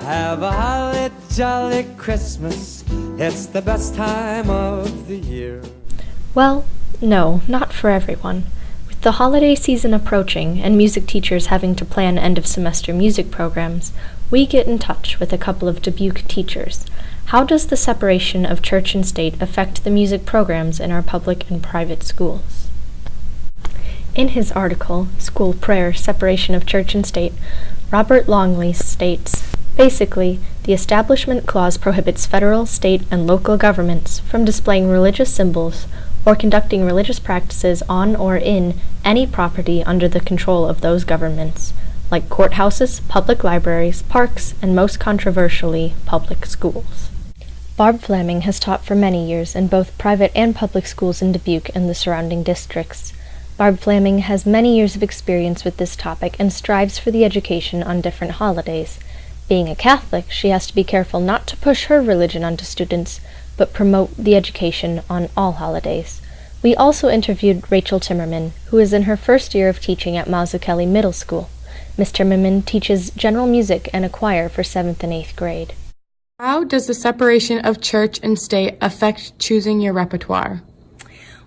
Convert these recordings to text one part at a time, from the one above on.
Have a holly jolly Christmas. It's the best time of the year. Well, no, not for everyone. With the holiday season approaching and music teachers having to plan end-of-semester music programs, we get in touch with a couple of Dubuque teachers. How does the separation of church and state affect the music programs in our public and private schools? In his article, School Prayer, Separation of Church and State, Robert Longley states, basically, the Establishment Clause prohibits federal, state, and local governments from displaying religious symbols or conducting religious practices on or in any property under the control of those governments, like courthouses, public libraries, parks, and most controversially, public schools. Barb Flaming has taught for many years in both private and public schools in Dubuque and the surrounding districts. Barb Flaming has many years of experience with this topic and strives for the education on different holidays. Being a Catholic, she has to be careful not to push her religion onto students, but promote the education on all holidays. We also interviewed Rachel Timmerman, who is in her first year of teaching at Mazzucchelli Middle School. Ms. Timmerman teaches general music and a choir for 7th and 8th grade. How does the separation of church and state affect choosing your repertoire?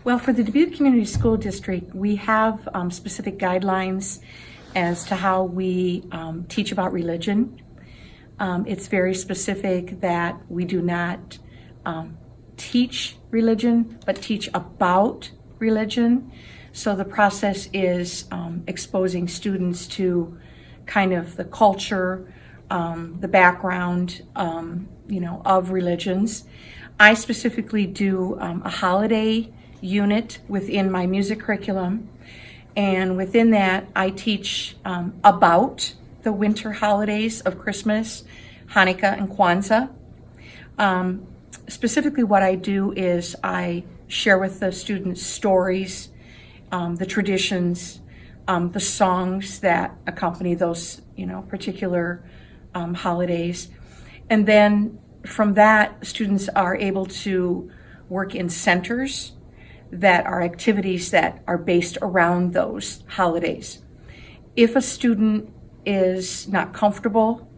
Well, for the Dubuque Community School District, we have specific guidelines as to how we teach about religion. It's very specific that we do not teach religion, but teach about religion. So the process is exposing students to kind of the culture, the background, of religions. I specifically do a holiday unit within my music curriculum, and within that I teach about the winter holidays of Christmas, Hanukkah, and Kwanzaa. Specifically what I do is I share with the students stories, the traditions, the songs that accompany those, particular holidays. And then from that, students are able to work in centers that are activities that are based around those holidays. If a student is not comfortable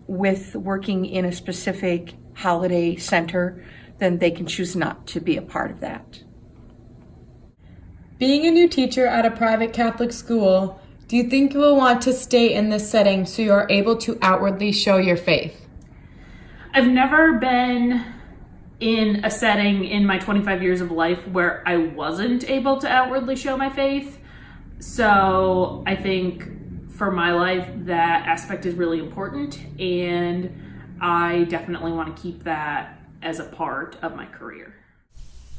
with working in a specific holiday center, then they can choose not to be a part of that. Being a new teacher at a private Catholic school, do you think you will want to stay in this setting so you are able to outwardly show your faith? I've never been in a setting in my 25 years of life where I wasn't able to outwardly show my faith. So I think for my life, that aspect is really important, and I definitely want to keep that as a part of my career.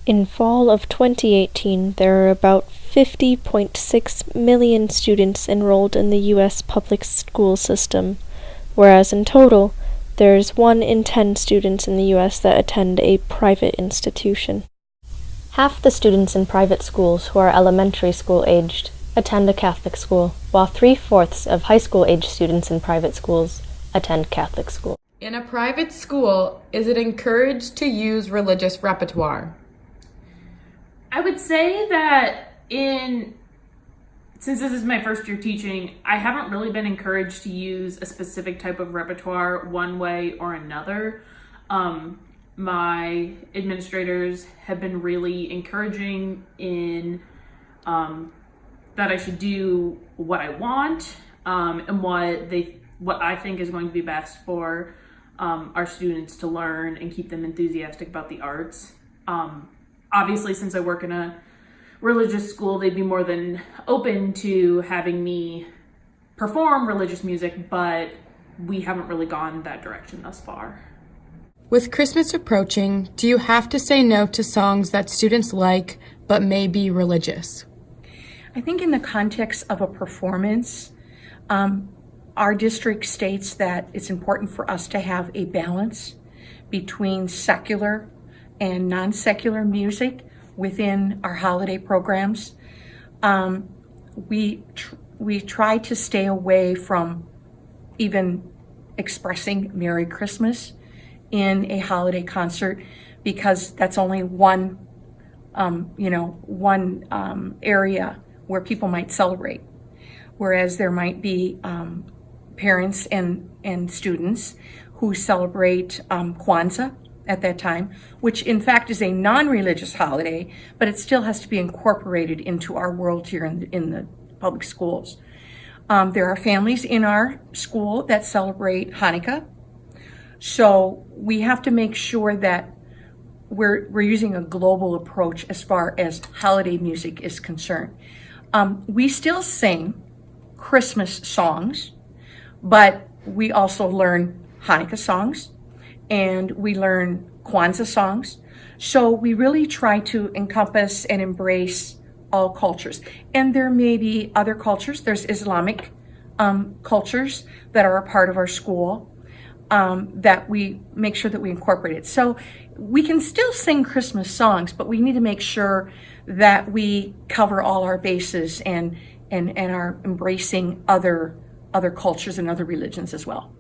In fall of 2018, there are about 50.6 million students enrolled in the U.S. public school system, whereas in total, there's 1 in 10 students in the U.S. that attend a private institution. Half the students in private schools who are elementary school aged attend a Catholic school, while 3/4 of high school aged students in private schools attend Catholic school. In a private school, is it encouraged to use religious repertoire? I would say that since this is my first year teaching, I haven't really been encouraged to use a specific type of repertoire one way or another. My administrators have been really encouraging in that I should do what I want and what I think is going to be best for our students to learn and keep them enthusiastic about the arts. Obviously, since I work in a religious school, they'd be more than open to having me perform religious music, but we haven't really gone that direction thus far. With Christmas approaching, do you have to say no to songs that students like but may be religious? I think in the context of a performance, our district states that it's important for us to have a balance between secular and non-secular music within our holiday programs. We try to stay away from even expressing Merry Christmas in a holiday concert, because that's only one area where people might celebrate, whereas there might be parents and students who celebrate Kwanzaa at that time, which in fact is a non-religious holiday, but it still has to be incorporated into our world here in the public schools. There are families in our school that celebrate Hanukkah, so we have to make sure that we're using a global approach as far as holiday music is concerned. We still sing Christmas songs, but we also learn Hanukkah songs and we learn Kwanzaa songs. So we really try to encompass and embrace all cultures. And there may be other cultures. There's Islamic cultures that are a part of our school that we make sure that we incorporate it. So we can still sing Christmas songs, but we need to make sure that we cover all our bases and are embracing other cultures and other religions as well.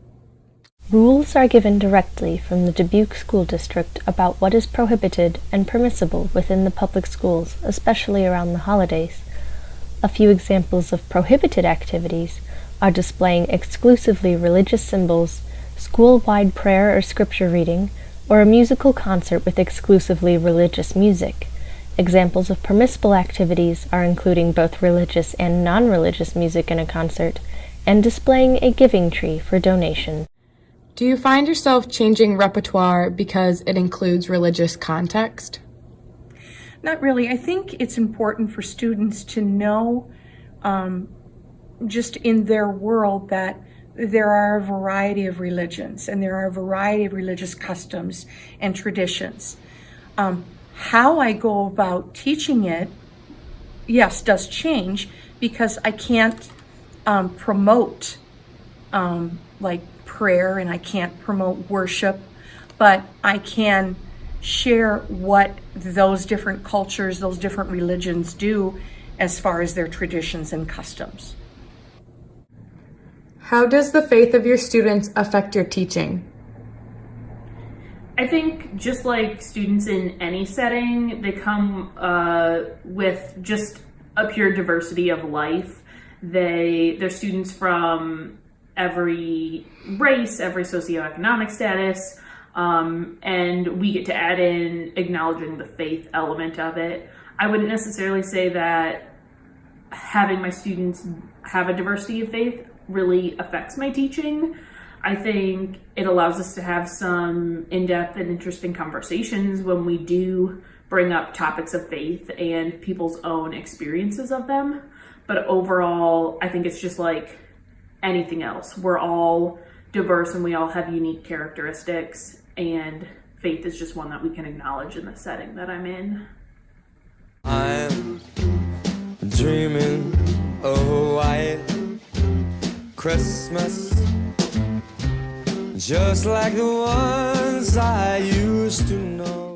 Rules are given directly from the Dubuque School District about what is prohibited and permissible within the public schools, especially around the holidays. A few examples of prohibited activities are displaying exclusively religious symbols, school-wide prayer or scripture reading, or a musical concert with exclusively religious music. Examples of permissible activities are including both religious and non-religious music in a concert, and displaying a giving tree for donation. Do you find yourself changing repertoire because it includes religious context? Not really. I think it's important for students to know just in their world that there are a variety of religions and there are a variety of religious customs and traditions. How I go about teaching it, yes, does change because I can't promote like prayer and I can't promote worship, but I can share what those different cultures, those different religions do as far as their traditions and customs. How does the faith of your students affect your teaching? I think just like students in any setting, they come with just a pure diversity of life. They're students from every race, every socioeconomic status, and we get to add in acknowledging the faith element of it. I wouldn't necessarily say that having my students have a diversity of faith really affects my teaching. I think it allows us to have some in-depth and interesting conversations when we do bring up topics of faith and people's own experiences of them. But overall, I think it's just like anything else. We're all diverse and we all have unique characteristics, and faith is just one that we can acknowledge in the setting that I'm in. I'm dreaming of a white Christmas, just like the ones I used to know.